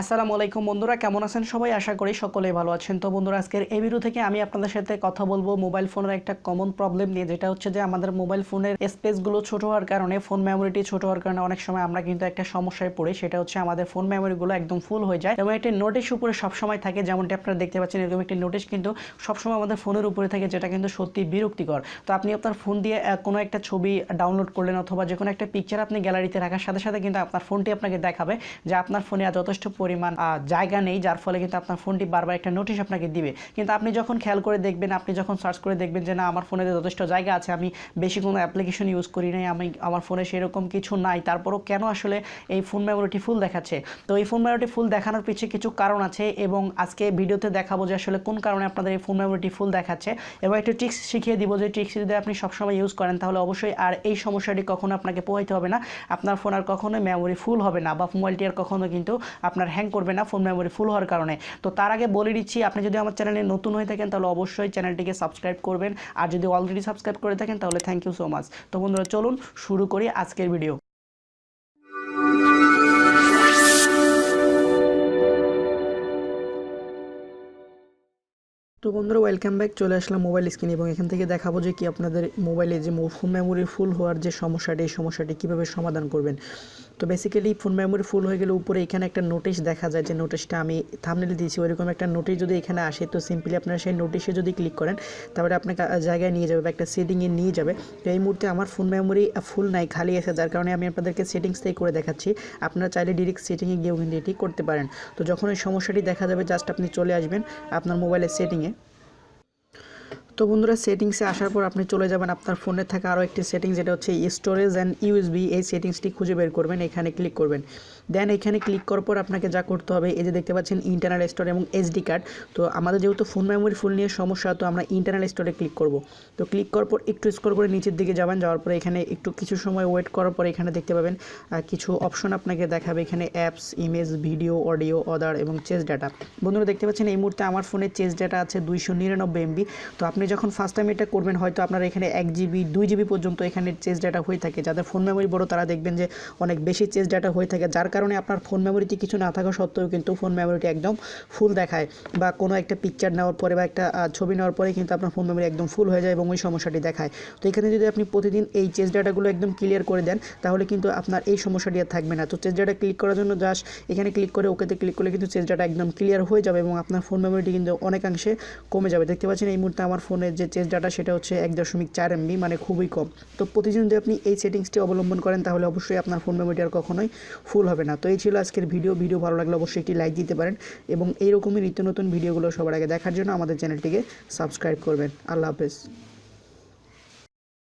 আসসালামু আলাইকুম বন্ধুরা, কেমন আছেন সবাই? আশা করি সকলেই ভালো আছেন। তো বন্ধুরা, আজকের এই ভিডিও থেকে আমি আপনাদের সাথে কথা বলবো মোবাইল ফোনের একটা কমন প্রবলেম নিয়ে, যেটা হচ্ছে যে আমাদের মোবাইল ফোনের স্পেসগুলো ছোট হওয়ার কারণে, ফোন মেমোরিটি ছোট হওয়ার কারণে অনেক সময় আমরা কিন্তু একটা সমস্যায় পড়ি। সেটা হচ্ছে আমাদের ফোন মেমোরিগুলো একদম ফুল হয়ে যায় এবং একটি নোটিশ উপরে সবসময় থাকে, যেমনটি আপনারা দেখতে পাচ্ছেন। এরকম একটি নোটিশ কিন্তু সবসময় আমাদের ফোনের উপরে থাকে, যেটা কিন্তু সত্যি বিরক্তিকর। তো আপনি আপনার ফোন দিয়ে কোনো একটা ছবি ডাউনলোড করলেন অথবা যে কোনো একটা পিকচার আপনি গ্যালারিতে রাখার সাথে সাথে কিন্তু আপনার ফোনটি আপনাকে দেখাবে যে আপনার ফোনে যথেষ্ট পরিমাণ জায়গা নেই, যার ফলে কিন্তু আপনার ফোনটি বারবার একটা নোটিশ আপনাকে দিবে। কিন্তু আপনি যখন খেয়াল করে দেখবেন, আপনি যখন সার্চ করে দেখবেন যে না, আমার ফোনে যথেষ্ট জায়গা আছে, আমি বেশি কোনো অ্যাপ্লিকেশন ইউজ করি নাই, আমার ফোনে সেরকম কিছু নাই, তারপরও কেন আসলে এই ফোন মেমোরিটি ফুল দেখাচ্ছে? তো এই ফোন মেমোরিটি ফুল দেখানোর পিছিয়ে কিছু কারণ আছে এবং আজকে ভিডিওতে দেখাবো যে আসলে কোন কারণে আপনাদের এই ফোন মেমোরিটি ফুল দেখাচ্ছে, এবং একটা ট্রিক্স শিখিয়ে দিব যে ট্রিক্স যদি আপনি সবসময় ইউজ করেন তাহলে অবশ্যই আর এই সমস্যাটি কখনো আপনাকে পোহাইতে হবে না। আপনার ফোন আর কখনোই মেমোরি ফুল হবে না, বা মোবাইলটি আর কখনো কিন্তু আপনার হ্যাং করবে না ফোন মেমোরি ফুল হওয়ার কারণে। তো তার আগে বলে দিচ্ছি, আপনি যদি আমার চ্যানেলে নতুন হয়ে থাকেন তাহলে অবশ্যই চ্যানেলটিকে সাবস্ক্রাইব করবেন, আর যদি অলরেডি সাবস্ক্রাইব করে থাকেন তাহলে থ্যাংক ইউ সো মাচ। তো বন্ধুরা, চলুন শুরু করি আজকের ভিডিও। তো বন্ধুরা, ওয়েলকাম ব্যাক। চলে আসলাম মোবাইল স্ক্রিন এবং এখান থেকে দেখাবো যে কি আপনাদের মোবাইলে যে ফোন মেমোরি ফুল হওয়ার যে সমস্যাটি, এই সমস্যাটি কীভাবে সমাধান করবেন। তো বেসিক্যালি ফোন মেমোরি ফুল হয়ে গেলে উপরে এখানে একটা নোটিশ দেখা যায়, যে নোটিশটা আমি থাম্বনেলে দিয়েছি, ওইরকম একটা নোটিশ যদি এখানে আসে, তো সিম্পলি আপনারা সেই নোটিশে যদি ক্লিক করেন তারপরে আপনাকে জায়গায় নিয়ে যাবে বা একটা সেটিংয়ে নিয়ে যাবে। তো এই মুহূর্তে আমার ফোন মেমোরি ফুল নাই, খালি আছে, যার কারণে আমি আপনাদেরকে সেটিংস থেকে করে দেখাচ্ছি। আপনারা চাইলে ডিরেক্ট সেটিংয়ে গিয়েও কিন্তু এটি করতে পারেন। তো যখন এই সমস্যাটি দেখা যাবে, জাস্ট আপনি চলে আসবেন আপনার মোবাইলের সেটিংয়ে। তো বন্ধুরা, সেটিংসে আসার পর আপনি চলে যাবেন আপনার ফোনে থাকা আরও একটি সেটিংস, যেটা হচ্ছে স্টোরেজ অ্যান্ড ইউএসবি। এই সেটিংসটি খুঁজে বের করবেন, এখানে ক্লিক করবেন। দেন এখানে ক্লিক করার পর আপনাকে যা করতে হবে, এই যে দেখতে পাচ্ছেন ইন্টারনাল স্টোর এবং এসডি কার্ড। তো আমাদের যেহেতু ফোন মেমোরি ফুল নিয়ে সমস্যা, তো আমরা ইন্টারনাল স্টোরে ক্লিক করব। তো ক্লিক করার পর একটু স্ক্রল করে নিচের দিকে যাবেন, যাওয়ার পরে এখানে একটু কিছু সময় ওয়েট করার পর এখানে দেখতে পাবেন কিছু অপশন আপনাকে দেখাবে। এখানে apps, image, video, audio, other এবং চেস ডাটা। বন্ধুরা, দেখতে পাচ্ছেন এই মুহূর্তে আমার ফোনে চেস ডাটা আছে 299 MB। তো আপনি যখন ফার্স্ট টাইম এটা করবেন, হয়তো আপনার এখানে 1 GB 2 GB পর্যন্ত এখানে চেস ডাটা হয়ে থাকে। যাদের ফোন মেমোরি বড় তারা দেখবেন যে অনেক বেশি চেস ডাটা হয়ে থাকে, যার কারণে আপনার ফোন মেমোরিতে কিছু না থাকা সত্ত্বেও কিন্তু ফোন মেমোরিটি একদম ফুল দেখায়, বা কোনো একটা পিকচার নেওয়ার পরে বা একটা ছবি নেওয়ার পরে কিন্তু আপনার ফোন মেমোরি একদম ফুল হয়ে যায় এবং ওই সমস্যাটি দেখায়। তো এখানে যদি আপনি প্রতিদিন এই চেস ডাটাগুলো একদম ক্লিয়ার করে দেন তাহলে কিন্তু আপনার এই সমস্যাটি আর থাকবে না। তো চেস ডাটা ক্লিক করার জন্য জাস্ট এখানে ক্লিক করে ওকেতে ক্লিক করলে কিন্তু চেস ডাটা একদম ক্লিয়ার হয়ে যাবে এবং আপনার ফোন মেমোরিটি কিন্তু অনেকাংশে কমে যাবে। দেখতে পাচ্ছেন এই মুহূর্তে আমার ফোনের যে চেস ডাটা সেটা হচ্ছে 1.4 MB, মানে খুবই কম। তো প্রতিদিন যদি আপনি এই সেটিংসটি অবলম্বন করেন তাহলে অবশ্যই আপনার ফোন মেমোরিটি আর কখনোই ফুল হবে না। তো এই ছিল আজকের ভিডিও ভালো লাগলে অবশ্যই একটি লাইক দিতে পারেন এবং এইরকমই নিত্য নতুন ভিডিওগুলো সবার আগে দেখার জন্য আমাদের চ্যানেলটিকে সাবস্ক্রাইব করবেন। আল্লাহ হাফেজ।